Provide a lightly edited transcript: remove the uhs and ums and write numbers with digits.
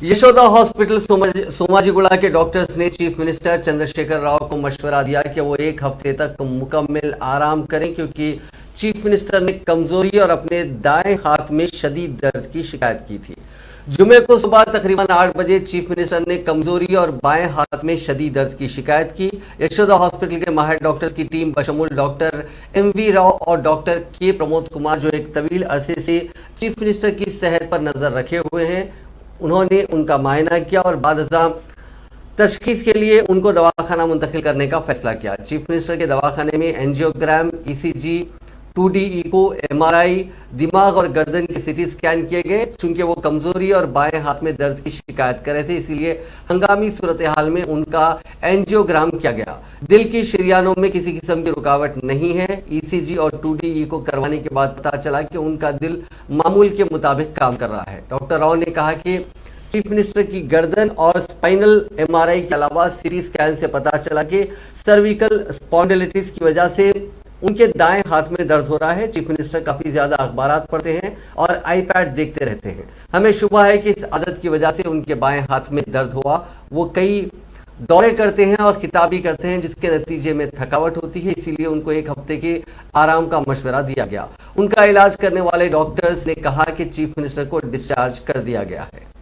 Yashoda hospital Somajiguda के doctors ने chief minister Chandrashekhar Rao को मशवरा दिया कि वो एक हफ्ते तक मुकम्मल आराम करें, क्योंकि चीफ मिनिस्टर ने कमजोरी और अपने दाएं हाथ में शदीद दर्द की शिकायत की थी। जुमे को सुबह तकरीबन 8 बजे चीफ मिनिस्टर ने कमजोरी और बाएं हाथ में शदीद दर्द की शिकायत की। यशोदा हॉस्पिटल के माहिर डॉक्टर्स की टीम बशमूल डॉक्टर MV राव और डॉक्टर K प्रमोद कुमार, जो एक तवील अरसे से चीफ मिनिस्टर की सेहत पर नजर रखे हुए हैं, उन्होंने उनका मायना किया और बाद तशखीस के लिए उनको दवाखाना मुंतकिल करने का फैसला किया। चीफ मिनिस्टर के दवाखाने में angiogram, ECG, 2D eco, MRI, दिमाग और गर्दन के CT स्कैन किए गए। चूंकि वो कमजोरी और बाएं हाथ में दर्द की शिकायत कर रहे थे, इसीलिए हंगामी सूरत हाल में उनका एंजियोग्राम किया गया। दिल की शरियानों में किसी किस्म की रुकावट नहीं है। ECG और 2D इको करवाने के बाद पता चला कि उनका दिल मामूल के मुताबिक काम कर रहा है। डॉक्टर राव ने कहा कि चीफ मिनिस्टर की गर्दन और स्पाइनल MRI के अलावा CT स्कैन से पता चला कि सर्विकल स्पॉन्डिलिटिस की वजह से उनके दाएं हाथ में दर्द हो रहा है। चीफ मिनिस्टर काफी ज्यादा अखबारात पढ़ते हैं और iPad देखते रहते हैं। हमें शुबा है कि इस आदत की वजह से उनके बाएं हाथ में दर्द हुआ। वो कई दौरे करते हैं और खिताब भी करते हैं, जिसके नतीजे में थकावट होती है, इसीलिए उनको एक हफ्ते के आराम का मशवरा दिया गया। उनका इलाज करने वाले डॉक्टर्स ने कहा कि चीफ मिनिस्टर को डिस्चार्ज कर दिया गया है।